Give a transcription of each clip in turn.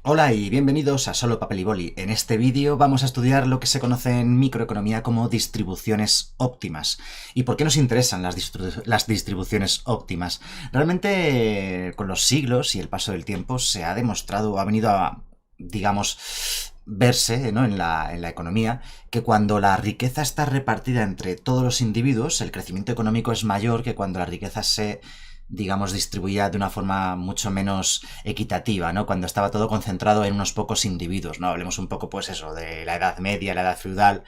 Hola y bienvenidos a Solo Papel y Boli. En este vídeo vamos a estudiar lo que se conoce en microeconomía como distribuciones óptimas. ¿Y por qué nos interesan las distribuciones óptimas? Realmente, con los siglos y el paso del tiempo se ha demostrado, ha venido a, digamos, verse, ¿no?, en la economía, que cuando la riqueza está repartida entre todos los individuos, el crecimiento económico es mayor que cuando la riqueza se, digamos, distribuía de una forma mucho menos equitativa, ¿no? Cuando estaba todo concentrado en unos pocos individuos, ¿no? Hablemos un poco, pues eso, de la Edad Media, la Edad Feudal,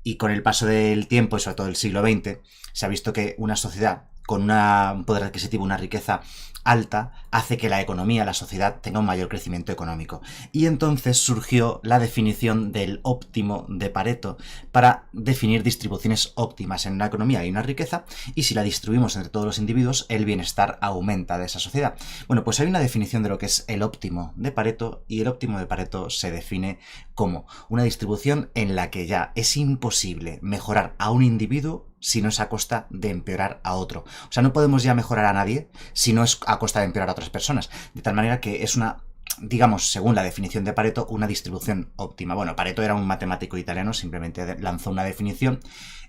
y con el paso del tiempo, y sobre todo el siglo XX, se ha visto que una sociedad con un poder adquisitivo, una riqueza alta, hace que la economía, la sociedad, tenga un mayor crecimiento económico. Y entonces surgió la definición del óptimo de Pareto para definir distribuciones óptimas en una economía y una riqueza, y si la distribuimos entre todos los individuos, el bienestar aumenta de esa sociedad. Bueno, pues hay una definición de lo que es el óptimo de Pareto, y el óptimo de Pareto se define como una distribución en la que ya es imposible mejorar a un individuo si no es a costa de empeorar a otro. O sea, no podemos ya mejorar a nadie si no es a costa de empeorar a otras personas. De tal manera que es una, digamos, según la definición de Pareto, una distribución óptima. Bueno, Pareto era un matemático italiano, simplemente lanzó una definición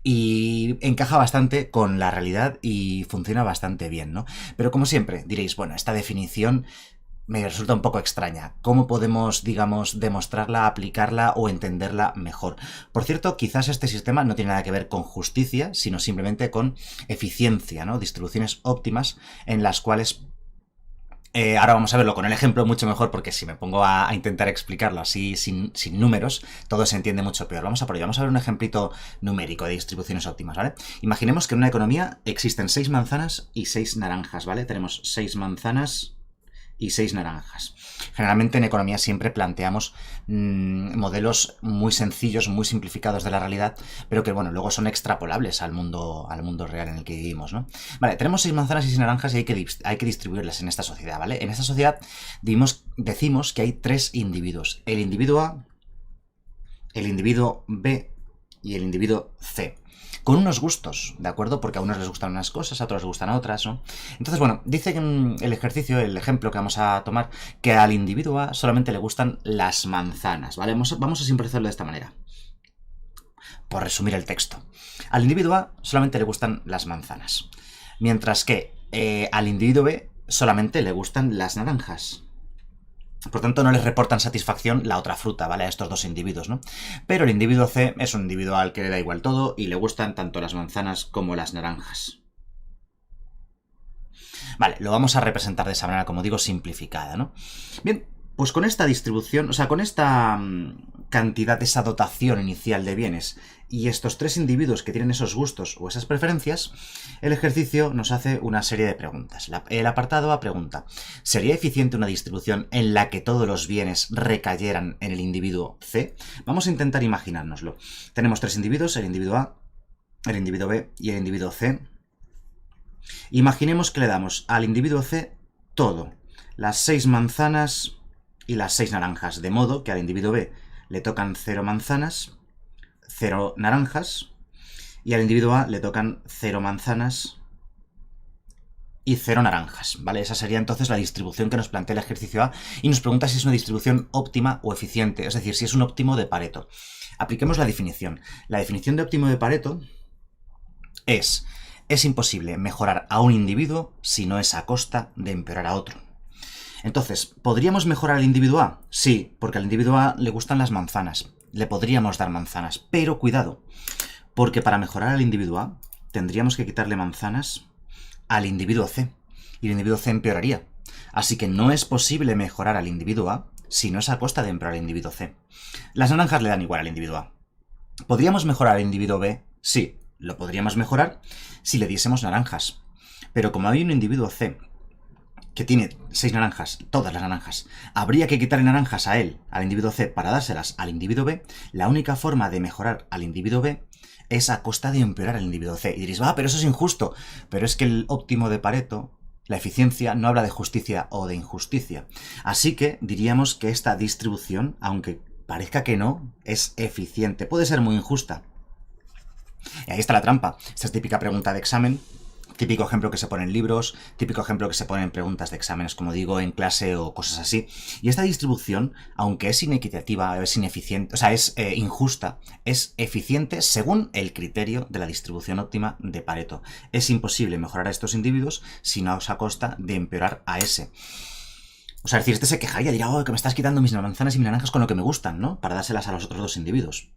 y encaja bastante con la realidad y funciona bastante bien, ¿no? Pero como siempre, diréis, bueno, esta definición me resulta un poco extraña. ¿Cómo podemos, digamos, demostrarla, aplicarla o entenderla mejor? Por cierto, quizás este sistema no tiene nada que ver con justicia, sino simplemente con eficiencia, ¿no? Distribuciones óptimas en las cuales... ahora vamos a verlo con el ejemplo mucho mejor, porque si me pongo a intentar explicarlo así sin números, todo se entiende mucho peor. Vamos a por ello. Vamos a ver un ejemplito numérico de distribuciones óptimas, ¿vale? Imaginemos que en una economía existen 6 manzanas y 6 naranjas, ¿vale? Tenemos 6 manzanas y 6 naranjas. Generalmente en economía siempre planteamos modelos muy sencillos, muy simplificados de la realidad, pero que, bueno, luego son extrapolables al mundo real en el que vivimos, ¿no? Vale, tenemos 6 manzanas y 6 naranjas y hay que distribuirlas en esta sociedad, ¿vale? En esta sociedad decimos que hay 3 individuos. El individuo A, el individuo B y el individuo C. Con unos gustos, ¿de acuerdo? Porque a unos les gustan unas cosas, a otros les gustan otras, ¿no? Entonces, bueno, dice que el ejercicio, el ejemplo que vamos a tomar, que al individuo A solamente le gustan las manzanas, ¿vale? Vamos a simbolizarlo de esta manera, por resumir el texto. Al individuo A solamente le gustan las manzanas, mientras que al individuo B solamente le gustan las naranjas. Por tanto, no les reportan satisfacción la otra fruta, ¿vale? A estos dos individuos, ¿no? Pero el individuo C es un individuo al que le da igual todo y le gustan tanto las manzanas como las naranjas. Vale, lo vamos a representar de esa manera, como digo, simplificada, ¿no? Bien, pues con esta distribución, o sea, con esta cantidad, esa dotación inicial de bienes y estos 3 individuos que tienen esos gustos o esas preferencias, el ejercicio nos hace una serie de preguntas. El apartado A pregunta: ¿sería eficiente una distribución en la que todos los bienes recayeran en el individuo C? Vamos a intentar imaginárnoslo. Tenemos 3 individuos, el individuo A, el individuo B y el individuo C. Imaginemos que le damos al individuo C todo, las 6 manzanas y las 6 naranjas, de modo que al individuo B le tocan 0 manzanas, 0 naranjas, y al individuo A le tocan 0 manzanas y 0 naranjas, ¿vale? Esa sería entonces la distribución que nos plantea el ejercicio A, y nos pregunta si es una distribución óptima o eficiente, es decir, si es un óptimo de Pareto. Apliquemos la definición. La definición de óptimo de Pareto es imposible mejorar a un individuo si no es a costa de empeorar a otro. Entonces, ¿podríamos mejorar al individuo A? Sí, porque al individuo A le gustan las manzanas. Le podríamos dar manzanas, pero cuidado, porque para mejorar al individuo A tendríamos que quitarle manzanas al individuo C, y el individuo C empeoraría. Así que no es posible mejorar al individuo A si no es a costa de empeorar al individuo C. Las naranjas le dan igual al individuo A. ¿Podríamos mejorar al individuo B? Sí, lo podríamos mejorar si le diésemos naranjas. Pero como hay un individuo C que tiene 6 naranjas, todas las naranjas, habría que quitarle naranjas a él, al individuo C, para dárselas al individuo B. La única forma de mejorar al individuo B es a costa de empeorar al individuo C. Y diréis, pero eso es injusto. Pero es que el óptimo de Pareto, la eficiencia, no habla de justicia o de injusticia. Así que diríamos que esta distribución, aunque parezca que no, es eficiente. Puede ser muy injusta. Y ahí está la trampa. Esta es típica pregunta de examen Típico ejemplo que se pone en libros, típico ejemplo que se pone en preguntas de exámenes, como digo, en clase o cosas así. Y esta distribución, aunque es inequitativa, es ineficiente, o sea, es injusta, es eficiente según el criterio de la distribución óptima de Pareto. Es imposible mejorar a estos individuos si no es a costa de empeorar a ese. O sea, es decir, este se quejaría, dirá, oh, que me estás quitando mis manzanas y mis naranjas con lo que me gustan, ¿no? Para dárselas a los otros dos individuos.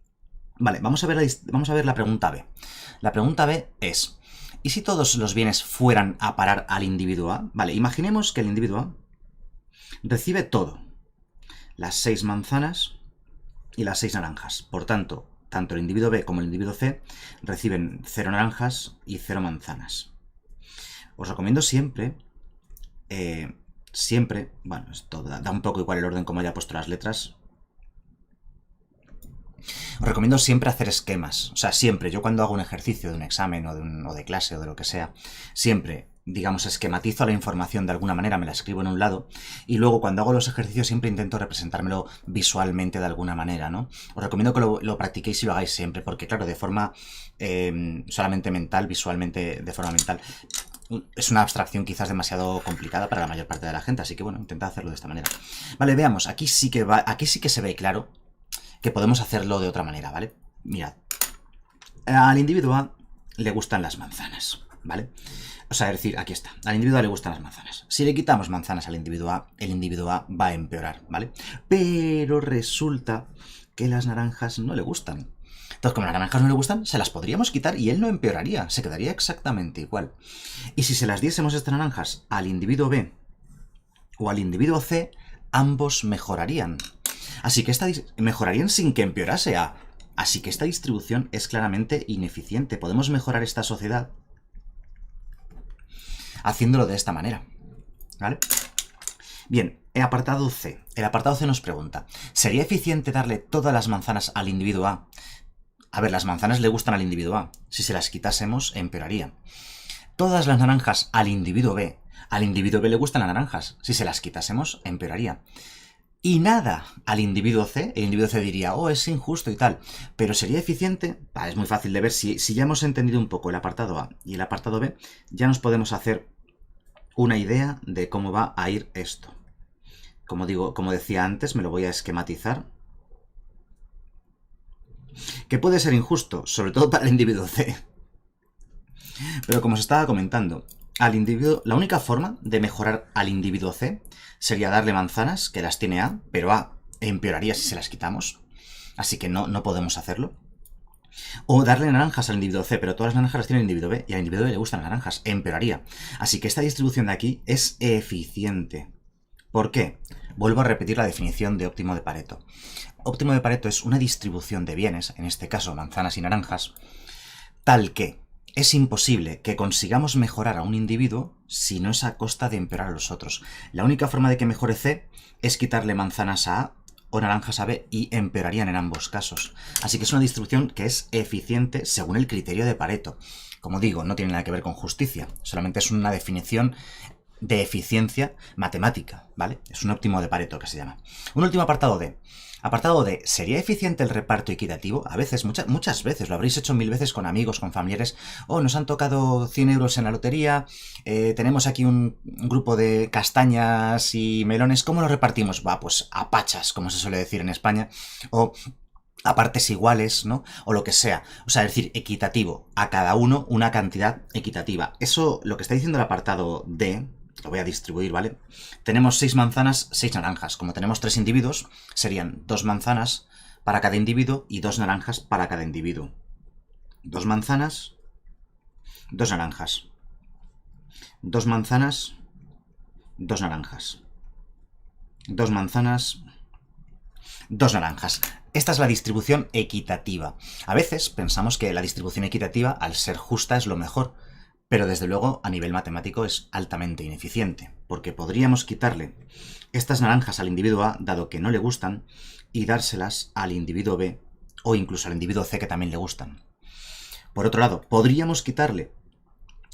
Vale, vamos a ver la pregunta B. La pregunta B es... ¿y si todos los bienes fueran a parar al individuo A? Vale, imaginemos que el individuo A recibe todo. Las 6 manzanas y las 6 naranjas. Por tanto, tanto el individuo B como el individuo C reciben 0 naranjas y 0 manzanas. Os recomiendo siempre... bueno, esto da un poco igual el orden como haya puesto las letras. Os recomiendo siempre hacer esquemas. O sea, siempre. Yo cuando hago un ejercicio de un examen o de clase o de lo que sea, siempre, digamos, esquematizo la información de alguna manera, me la escribo en un lado, y luego cuando hago los ejercicios siempre intento representármelo visualmente de alguna manera, ¿no? Os recomiendo que lo practiquéis y lo hagáis siempre, porque claro, de forma solamente mental, visualmente de forma mental, es una abstracción quizás demasiado complicada para la mayor parte de la gente, así que bueno, intentad hacerlo de esta manera. Vale, veamos, aquí sí que se ve claro que podemos hacerlo de otra manera, ¿vale? Mirad, al individuo A le gustan las manzanas, ¿vale? O sea, es decir, aquí está, al individuo A le gustan las manzanas. Si le quitamos manzanas al individuo A, el individuo A va a empeorar, ¿vale? Pero resulta que las naranjas no le gustan. Entonces, como las naranjas no le gustan, se las podríamos quitar y él no empeoraría, se quedaría exactamente igual. Y si se las diésemos estas naranjas al individuo B o al individuo C, ambos mejorarían. Así que mejorarían sin que empeorase A. Así que esta distribución es claramente ineficiente. Podemos mejorar esta sociedad haciéndolo de esta manera, ¿vale? Bien, el apartado C. El apartado C nos pregunta, ¿sería eficiente darle todas las manzanas al individuo A? A ver, las manzanas le gustan al individuo A. Si se las quitásemos, empeoraría. Todas las naranjas al individuo B. Al individuo B le gustan las naranjas. Si se las quitásemos, empeoraría. Y nada al individuo C. El individuo C diría, oh, es injusto y tal. Pero sería eficiente. Es muy fácil de ver. Si ya hemos entendido un poco el apartado A y el apartado B, ya nos podemos hacer una idea de cómo va a ir esto. Como decía antes, me lo voy a esquematizar. Que puede ser injusto, sobre todo para el individuo C. Pero como os estaba comentando, al individuo, la única forma de mejorar al individuo C sería darle manzanas, que las tiene A, pero A empeoraría si se las quitamos. Así que no podemos hacerlo. O darle naranjas al individuo C, pero todas las naranjas las tiene el individuo B, y al individuo B le gustan las naranjas, empeoraría. Así que esta distribución de aquí es eficiente. ¿Por qué? Vuelvo a repetir la definición de óptimo de Pareto. Óptimo de Pareto es una distribución de bienes, en este caso manzanas y naranjas, tal que es imposible que consigamos mejorar a un individuo si no es a costa de empeorar a los otros. La única forma de que mejore C es quitarle manzanas a A o naranjas a B y empeorarían en ambos casos. Así que es una distribución que es eficiente según el criterio de Pareto. Como digo, no tiene nada que ver con justicia, solamente es una definición de eficiencia matemática, ¿vale? Es un óptimo de Pareto que se llama. Un último apartado D. Apartado D. ¿Sería eficiente el reparto equitativo? A veces, muchas veces, lo habréis hecho 1000 veces con amigos, con familiares. Oh, nos han tocado 100 euros en la lotería, tenemos aquí un grupo de castañas y melones, ¿cómo lo repartimos? Va, pues a pachas, como se suele decir en España, o a partes iguales, ¿no? O lo que sea. O sea, es decir, equitativo. A cada uno una cantidad equitativa. Eso, lo que está diciendo el apartado D, lo voy a distribuir, ¿vale? Tenemos 6 manzanas, 6 naranjas. Como tenemos 3 individuos, serían 2 manzanas para cada individuo y 2 naranjas para cada individuo. 2 manzanas, 2 naranjas. 2 manzanas, 2 naranjas. 2 manzanas, 2 naranjas. Esta es la distribución equitativa. A veces pensamos que la distribución equitativa, al ser justa, es lo mejor. Pero desde luego a nivel matemático es altamente ineficiente, porque podríamos quitarle estas naranjas al individuo A, dado que no le gustan, y dárselas al individuo B, o incluso al individuo C, que también le gustan. Por otro lado, podríamos quitarle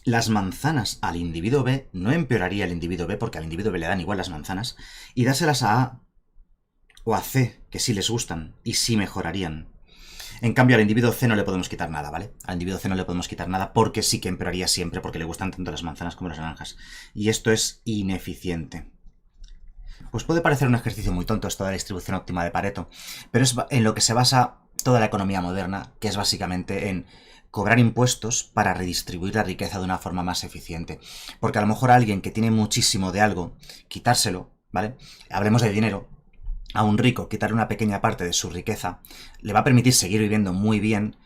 las manzanas al individuo B, no empeoraría el individuo B, porque al individuo B le dan igual las manzanas, y dárselas a A o a C, que sí les gustan, y sí mejorarían. En cambio, al individuo C no le podemos quitar nada, ¿vale? Al individuo C no le podemos quitar nada porque sí que empeoraría siempre, porque le gustan tanto las manzanas como las naranjas. Y esto es ineficiente. Pues puede parecer un ejercicio muy tonto esto de la distribución óptima de Pareto, pero es en lo que se basa toda la economía moderna, que es básicamente en cobrar impuestos para redistribuir la riqueza de una forma más eficiente. Porque a lo mejor a alguien que tiene muchísimo de algo, quitárselo, ¿vale? Hablemos de dinero. A un rico, quitarle una pequeña parte de su riqueza, le va a permitir seguir viviendo muy bien,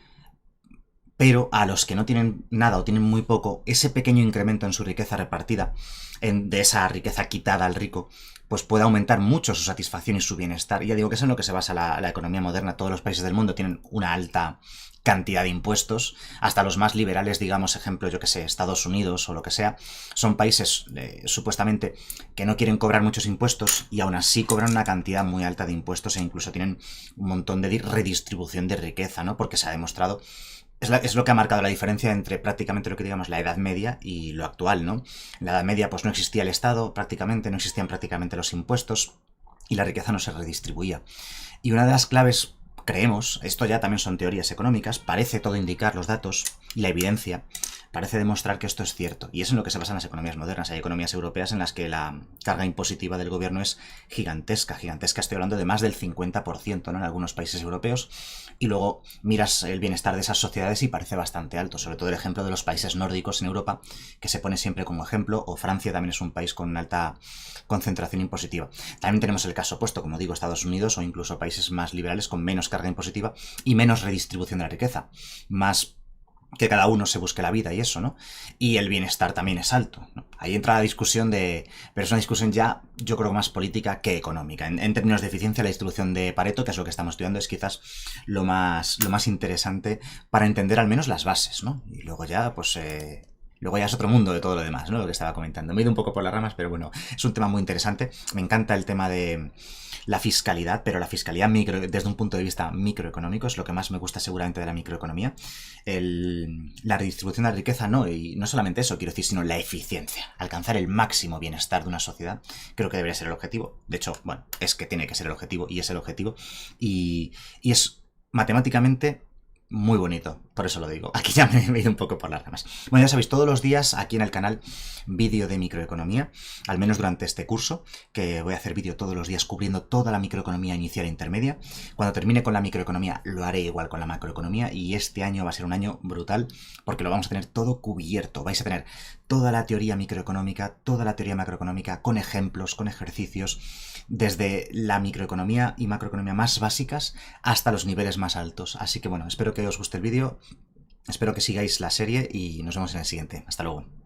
pero a los que no tienen nada o tienen muy poco, ese pequeño incremento en su riqueza repartida, de esa riqueza quitada al rico, pues puede aumentar mucho su satisfacción y su bienestar. Y ya digo que es en lo que se basa la economía moderna. Todos los países del mundo tienen una alta cantidad de impuestos, hasta los más liberales, digamos, ejemplo, yo que sé, Estados Unidos o lo que sea, son países supuestamente que no quieren cobrar muchos impuestos y aún así cobran una cantidad muy alta de impuestos e incluso tienen un montón de redistribución de riqueza, ¿no? Porque se ha demostrado es lo que ha marcado la diferencia entre prácticamente lo que digamos la Edad Media y lo actual, ¿no? En la Edad Media pues no existía el Estado prácticamente, no existían prácticamente los impuestos y la riqueza no se redistribuía. Y una de las claves, creemos, esto ya también son teorías económicas, parece todo indicar los datos y la evidencia, parece demostrar que esto es cierto. Y es en lo que se basan las economías modernas. Hay economías europeas en las que la carga impositiva del gobierno es gigantesca. Gigantesca, estoy hablando de más del 50%, ¿no? En algunos países europeos. Y luego miras el bienestar de esas sociedades y parece bastante alto. Sobre todo el ejemplo de los países nórdicos en Europa, que se pone siempre como ejemplo. O Francia también es un país con una alta concentración impositiva. También tenemos el caso opuesto, como digo, Estados Unidos o incluso países más liberales con menos carga impositiva y menos redistribución de la riqueza. Más que cada uno se busque la vida y eso, ¿no? Y el bienestar también es alto, ¿no? Ahí entra la discusión pero es una discusión ya, yo creo, más política que económica. En términos de eficiencia, la distribución de Pareto, que es lo que estamos estudiando, es quizás lo más interesante para entender al menos las bases, ¿no? Y luego ya, pues... Luego ya es otro mundo de todo lo demás, ¿no? Lo que estaba comentando. Me he ido un poco por las ramas, pero bueno, es un tema muy interesante. Me encanta el tema de la fiscalidad, pero la fiscalidad desde un punto de vista microeconómico es lo que más me gusta seguramente de la microeconomía. La redistribución de la riqueza, no, y no solamente eso, quiero decir, sino la eficiencia. Alcanzar el máximo bienestar de una sociedad, creo que debería ser el objetivo. De hecho, bueno, es que tiene que ser el objetivo y es el objetivo. Y es matemáticamente muy bonito, por eso lo digo. Aquí ya me he ido un poco por las ramas. Bueno, ya sabéis, todos los días aquí en el canal vídeo de microeconomía, al menos durante este curso, que voy a hacer vídeo todos los días cubriendo toda la microeconomía inicial e intermedia. Cuando termine con la microeconomía lo haré igual con la macroeconomía y este año va a ser un año brutal porque lo vamos a tener todo cubierto. Vais a tener toda la teoría microeconómica, toda la teoría macroeconómica, con ejemplos, con ejercicios, desde la microeconomía y macroeconomía más básicas hasta los niveles más altos. Así que bueno, espero que os guste el vídeo, espero que sigáis la serie y nos vemos en el siguiente. Hasta luego.